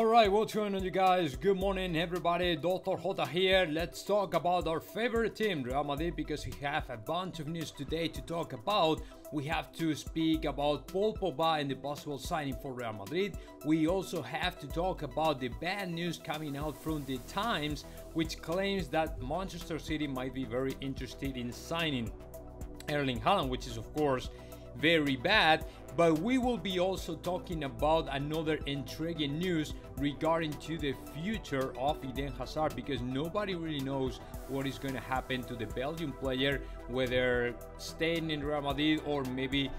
Alright, what's going on, you guys? Good morning, everybody. Dr. Jota here. Let's talk about our favorite team, Real Madrid, because we have a bunch of news today to talk about. We have to speak about Pogba and the possible signing for Real Madrid. We also have to talk about the bad news coming out from the Times, which claims that Manchester City might be very interested in signing Erling Haaland, which is, of course, very bad. But we will be also talking about another intriguing news regarding to the future of Eden Hazard, because nobody really knows what is going to happen to the Belgian player, whether staying in Real Madrid or maybe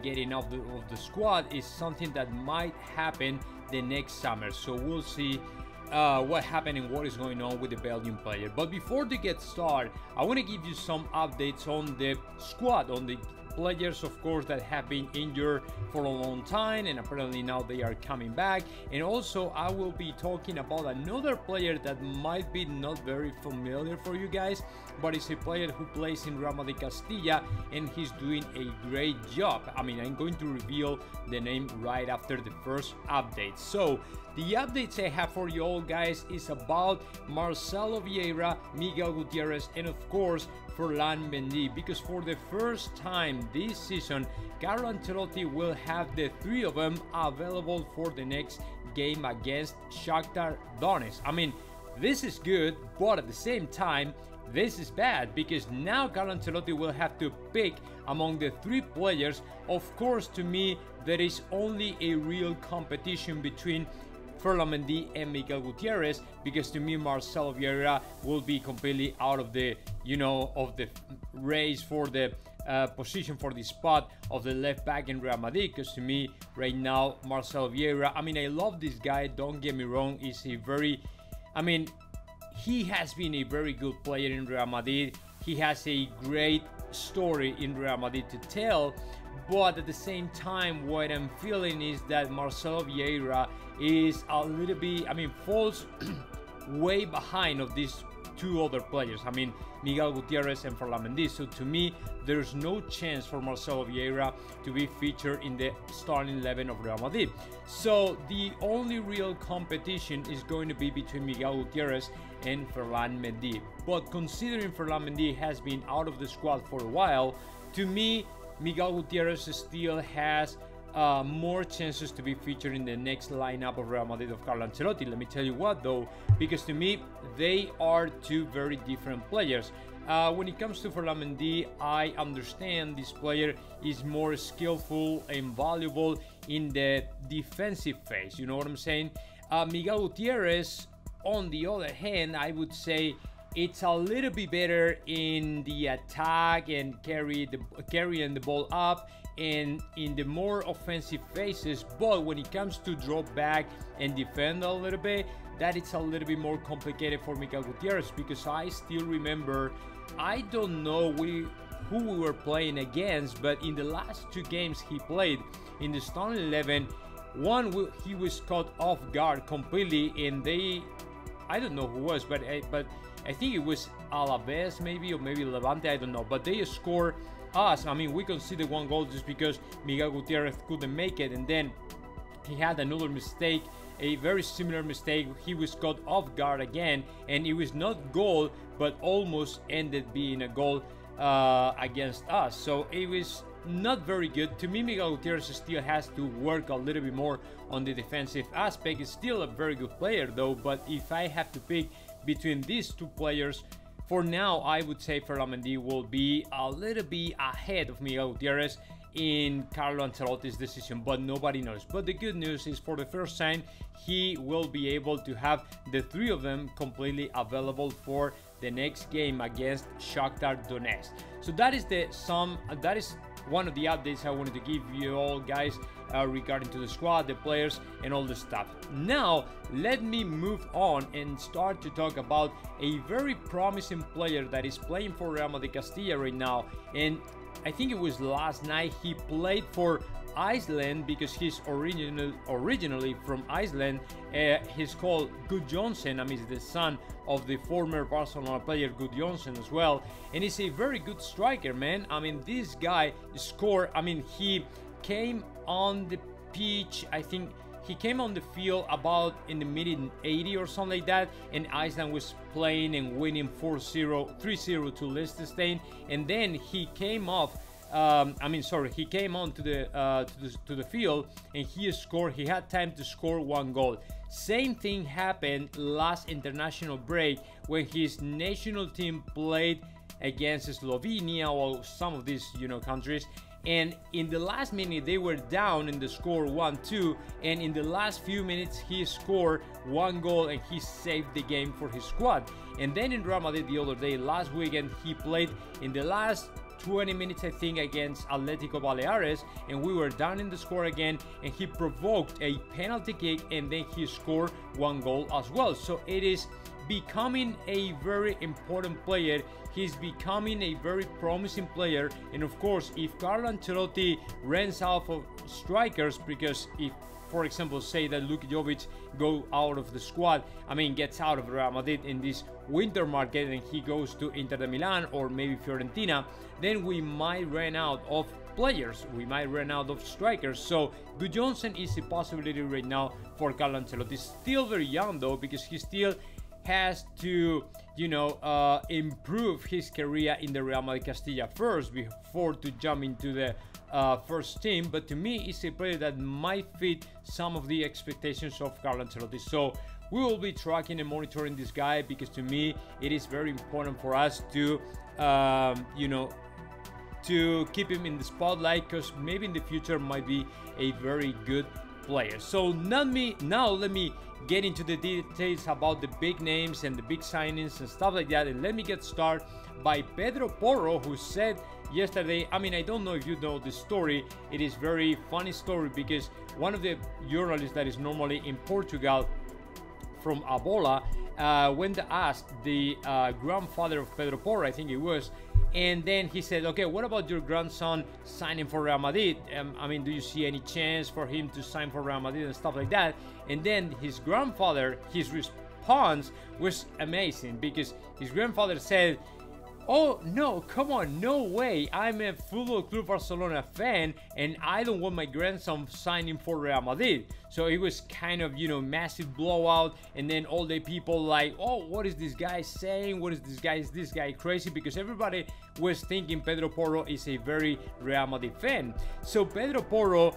getting out of the squad is something that might happen the next summer. So we'll see what happened and what is going on with the Belgian player. But before to get started, I want to give you some updates on the squad, on the players, of course, that have been injured for a long time and apparently now they are coming back. And also I will be talking about another player that might be not very familiar for you guys, but it's a player who plays in Real Madrid Castilla and he's doing a great job. I mean, I'm going to reveal the name right after the first update. So the updates I have for you all, guys, is about Marcelo Vieira, Miguel Gutierrez, and of course Ferland Mendy, because for the first time this season, Carlo Ancelotti will have the three of them available for the next game against Shakhtar Donetsk. I mean, this is good, but at the same time, this is bad, because now Carlo Ancelotti will have to pick among the three players. Of course, to me, there is only a real competition between Ferland Mendy and Miguel Gutierrez, because to me Marcelo Vieira will be completely out of the, of the race for the position, for the spot of the left back in Real Madrid. Because to me right now, Marcelo Vieira, I mean, I love this guy, don't get me wrong, is a very, I mean, he has been a very good player in Real Madrid. He has a great story in Real Madrid to tell, but at the same time, what I'm feeling is that Marcelo Vieira is a little bit, I mean, falls way behind of these two other players. I mean, Miguel Gutierrez and Ferland Mendy. So to me, there's no chance for Marcelo Vieira to be featured in the starting 11 of Real Madrid. So the only real competition is going to be between Miguel Gutierrez and Ferland Mendy. But considering Ferland Mendy has been out of the squad for a while, to me, Miguel Gutierrez still has more chances to be featured in the next lineup of Real Madrid of Carlo Ancelotti. Let me tell you what, though, because to me they are two very different players. When it comes to Ferland Mendy, I understand this player is more skillful and valuable in the defensive phase, you know what I'm saying? Miguel Gutierrez, on the other hand, I would say it's a little bit better in the attack and carrying the ball up and in the more offensive phases, but when it comes to drop back and defend a little bit, that it's a little bit more complicated for Miguel Gutierrez, because I still remember, I don't know who we were playing against, but in the last two games he played in the starting 11, one he was caught off guard completely, and I don't know who was, but I think it was Alaves maybe, or maybe Levante, I don't know, but they scored us. I mean, we conceded one goal just because Miguel Gutierrez couldn't make it, and then he had another mistake, a very similar mistake. He was caught off guard again, and it was not goal, but almost ended being a goal against us. So it was not very good. To me, Miguel Gutierrez still has to work a little bit more on the defensive aspect. He's still a very good player though, but if I have to pick between these two players, for now, I would say Ferland Mendy will be a little bit ahead of Miguel Gutierrez in Carlo Ancelotti's decision, but nobody knows. But the good news is, for the first time, he will be able to have the three of them completely available for the next game against Shakhtar Donetsk. So that is one of the updates I wanted to give you all, guys, regarding to the squad, the players, and all the stuff. Now, let me move on and start to talk about a very promising player that is playing for Real Madrid Castilla right now. And I think it was last night he played for Iceland, because he's originally from Iceland. He's called Gudjohnsen. I mean, he's the son of the former Barcelona player Gudjohnsen as well, and he's a very good striker, man. I mean, this guy scored. I mean, he came on the pitch, I think he came on the field about in the minute 80 or something like that, and Iceland was playing and winning 4-0, 3-0 to Liechtenstein, and then he came off. He came on to the field and he scored. He had time to score 1 goal. Same thing happened last international break when his national team played against Slovenia or some of these, countries. And in the last minute, they were down in the score 1-2. And in the last few minutes, he scored 1 goal and he saved the game for his squad. And then in Real Madrid the other day, last weekend, he played in the last 20 minutes, I think, against Atletico Baleares, and we were down in the score again, and he provoked a penalty kick, and then he scored 1 goal as well. So it is becoming a very important player. He's becoming a very promising player, and of course, if Carlo Ancelotti runs out of strikers, because if, for example, say that Luka Jovic go out of the squad, gets out of Real Madrid in this winter market and he goes to Inter de Milan or maybe Fiorentina, then we might run out of players, we might run out of strikers. So Gudjohnsen is a possibility right now for Carlo Ancelotti. Still very young though, because he still has to, improve his career in the Real Madrid Castilla first before to jump into the first team. But to me, it's a player that might fit some of the expectations of Carlo Ancelotti. So we will be tracking and monitoring this guy, because to me, it is very important for us to, to keep him in the spotlight, because maybe in the future might be a very good player. So now let me get into the details about the big names and the big signings and stuff like that. And let me get started by Pedro Porro, who said yesterday, I don't know if you know the story, it is very funny story, because one of the journalists that is normally in Portugal from Abola went to ask the grandfather of Pedro Porro, I think it was, and then he said, okay, what about your grandson signing for Real Madrid? Do you see any chance for him to sign for Real Madrid and stuff like that? And then his grandfather, his response was amazing, because his grandfather said, oh no, come on, no way, I'm a Football Club Barcelona fan and I don't want my grandson signing for Real Madrid. So it was kind of, massive blowout, and then all the people like, oh, what is this guy saying, is this guy crazy? Because everybody was thinking Pedro Porro is a very Real Madrid fan. So Pedro Porro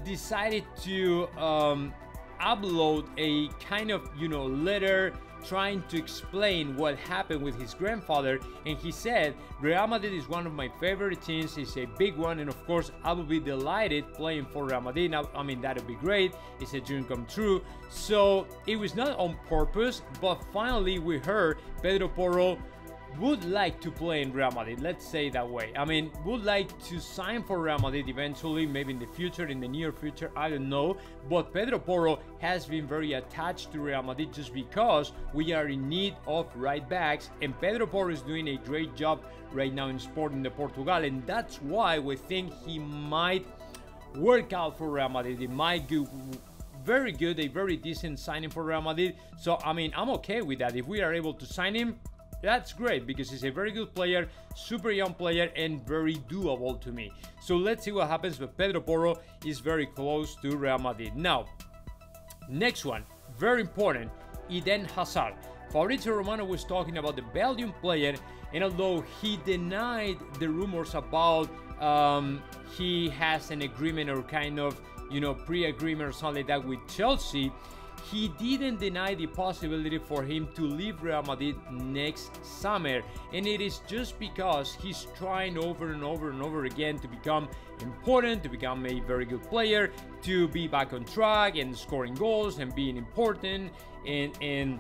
decided to upload a kind of, letter trying to explain what happened with his grandfather, and he said, Real Madrid is one of my favorite teams, it's a big one, and of course I would be delighted playing for Real Madrid. Now, that would be great, it's a dream come true. So it was not on purpose, but finally we heard Pedro Porro would like to play in Real Madrid, let's say that way. Would like to sign for Real Madrid eventually, maybe in the future, in the near future, I don't know. But Pedro Porro has been very attached to Real Madrid just because we are in need of right backs, and Pedro Porro is doing a great job right now in Sporting de Portugal, and that's why we think he might work out for Real Madrid. It might do very good, a very decent signing for Real Madrid. So I'm okay with that. If we are able to sign him, that's great, because he's a very good player, super young player, and very doable to me. So let's see what happens, but Pedro Porro is very close to Real Madrid. Now, next one, very important, Eden Hazard. Fabrizio Romano was talking about the Belgian player, and although he denied the rumors about he has an agreement or kind of, pre-agreement or something like that with Chelsea, he didn't deny the possibility for him to leave Real Madrid next summer, and it is just because he's trying over and over and over again to become important, to become a very good player, to be back on track and scoring goals and being important and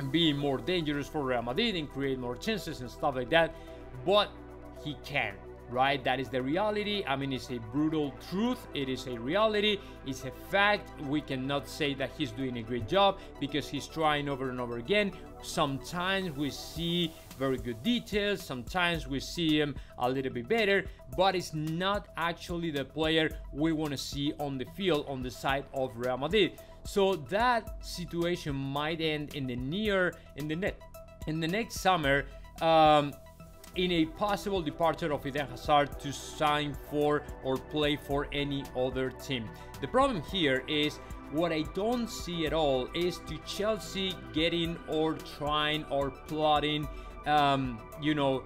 being more dangerous for Real Madrid and create more chances and stuff like that. But he can't. Right, that is the reality. It's a brutal truth. It is a reality. It's a fact. We cannot say that he's doing a great job because he's trying over and over again. Sometimes we see very good details. Sometimes we see him a little bit better, but it's not actually the player we want to see on the field on the side of Real Madrid. So that situation might end in the next summer. in a possible departure of Eden Hazard to sign for or play for any other team. The problem here is what I don't see at all is to Chelsea getting or trying or plotting, you know,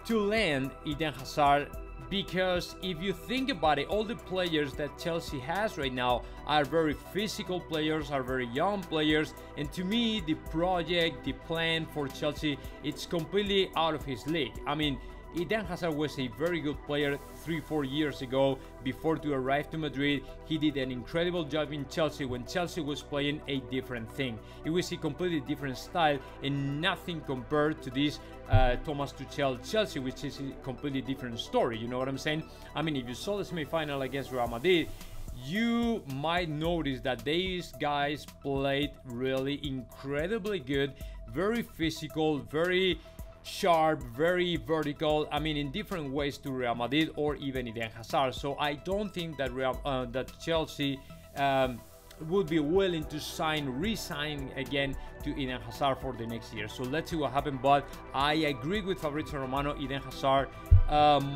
to land Eden Hazard. Because if you think about it, all the players that Chelsea has right now are very physical players, are very young players, and to me the project, the plan for Chelsea, it's completely out of his league. I mean, Eden Hazard was a very good player 3-4 years ago before to arrive to Madrid. He did an incredible job in Chelsea when Chelsea was playing a different thing. It was a completely different style and nothing compared to this Thomas Tuchel Chelsea, which is a completely different story. You know what I'm saying? I mean, if you saw the semi-final against Real Madrid, you might notice that these guys played really incredibly good, very physical, very sharp, very vertical, I mean in different ways to Real Madrid or even Eden Hazard. So I don't think that that Chelsea would be willing to re-sign again to Eden Hazard for the next year. So let's see what happens, but I agree with Fabrizio Romano. Eden Hazard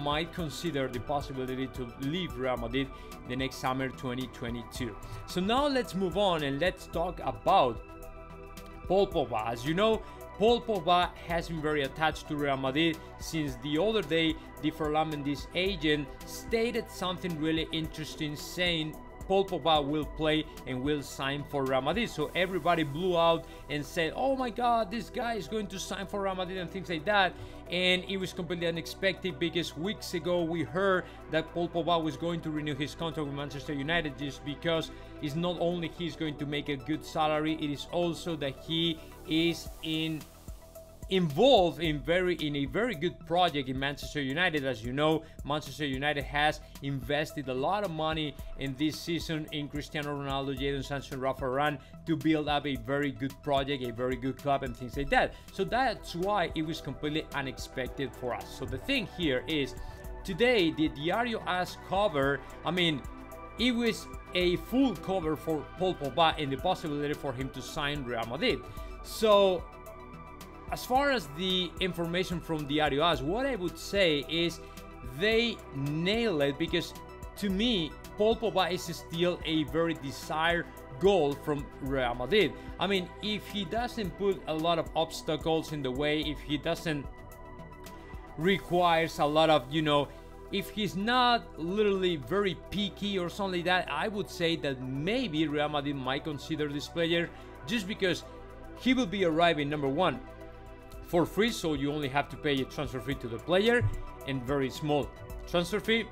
might consider the possibility to leave Real Madrid the next summer 2022. So now let's move on and let's talk about Paul Pogba. As you know, Paul Pogba has been very attached to Real Madrid since the other day. The Ferland agent stated something really interesting, saying Paul Pogba will play and will sign for Real Madrid. So everybody blew out and said, oh my god, this guy is going to sign for Real Madrid and things like that. And it was completely unexpected because weeks ago we heard that Paul Pogba was going to renew his contract with Manchester United, just because it's not only he's going to make a good salary, it is also that he is involved in a very good project in Manchester United. As you know, Manchester United has invested a lot of money in this season in Cristiano Ronaldo, Jadon Sancho, and Rafa Varane to build up a very good project, a very good club and things like that. So that's why it was completely unexpected for us. So the thing here is, today the Diario AS cover, I mean, it was a full cover for Paul Pogba and the possibility for him to sign Real Madrid. So as far as the information from Diario AS, what I would say is they nail it, because to me, Paul Pogba is still a very desired goal from Real Madrid. I mean, if he doesn't put a lot of obstacles in the way, if he doesn't requires a lot of, you know, if he's not literally very picky or something like that, I would say that maybe Real Madrid might consider this player, just because he will be arriving, number one, for free, so you only have to pay a transfer fee to the player, and very small transfer fee.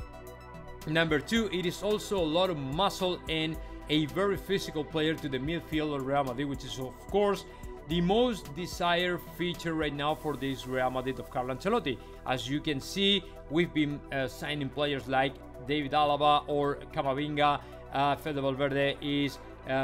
Number two, it is also a lot of muscle and a very physical player to the midfield of Real Madrid, which is of course the most desired feature right now for this Real Madrid of Carlo Ancelotti. As you can see, we've been signing players like David Alaba or Camavinga. Fede Valverde is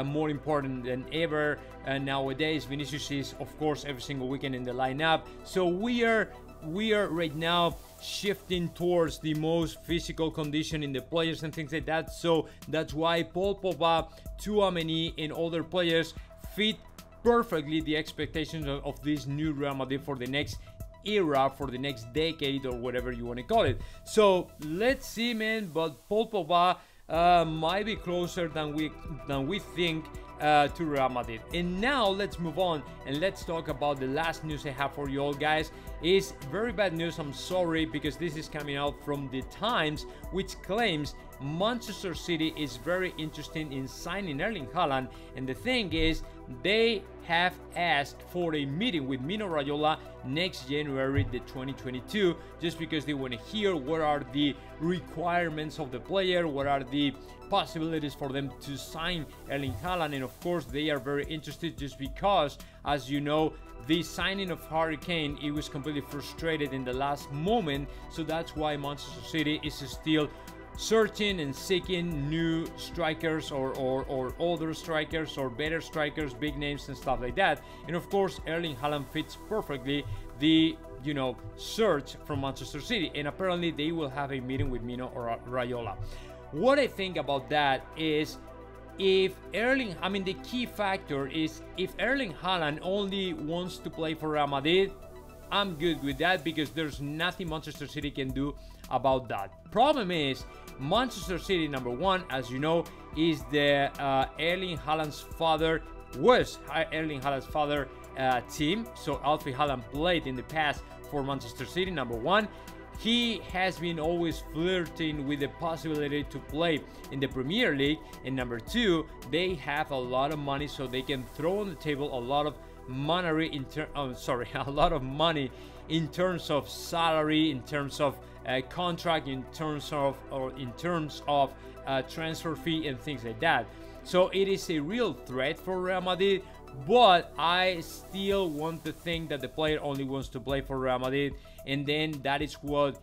more important than ever nowadays. Vinicius is of course every single weekend in the lineup. So we are right now shifting towards the most physical condition in the players and things like that. So that's why Paul Pogba, Tchouaméni and other players fit perfectly the expectations of this new Real Madrid for the next era, for the next decade, or whatever you want to call it. So let's see, man. But Paul Pogba might be closer than we think to Real Madrid. And now let's move on and let's talk about the last news I have for you all, guys. It's very bad news, I'm sorry, because this is coming out from the Times, which claims Manchester City is very interested in signing Erling Haaland. And the thing is, they have asked for a meeting with Mino Raiola next January the 2022, just because they want to hear what are the requirements of the player, what are the possibilities for them to sign Erling Haaland. And of course they are very interested, just because, as you know, the signing of Harry Kane, it was completely frustrated in the last moment. So that's why Manchester City is still searching and seeking new strikers or older strikers or better strikers, big names and stuff like that. And of course Erling Haaland fits perfectly the, you know, search from Manchester City, and apparently they will have a meeting with Mino or Raiola. What I think about that is, if Erling, I mean, the key factor is if Erling Haaland only wants to play for Real Madrid, I'm good with that because there's nothing Manchester City can do about that. Problem is, Manchester City, number one, as you know, is the Erling Haaland's father, was Erling Haaland's father team. So Alfie Haaland played in the past for Manchester City, number one. He has been always flirting with the possibility to play in the Premier League. And number two, they have a lot of money, so they can throw on the table a lot of money a lot of money in terms of salary, in terms of contract, in terms of transfer fee and things like that. So it is a real threat for Real Madrid, but I still want to think that the player only wants to play for Real Madrid, and then that is what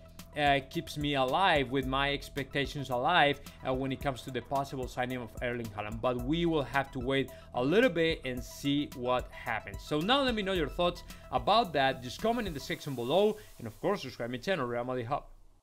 keeps me alive, with my expectations alive when it comes to the possible signing of Erling Haaland. But we will have to wait a little bit and see what happens. So now let me know your thoughts about that. Just comment in the section below, and of course subscribe to my channel, Real Madrid Hub.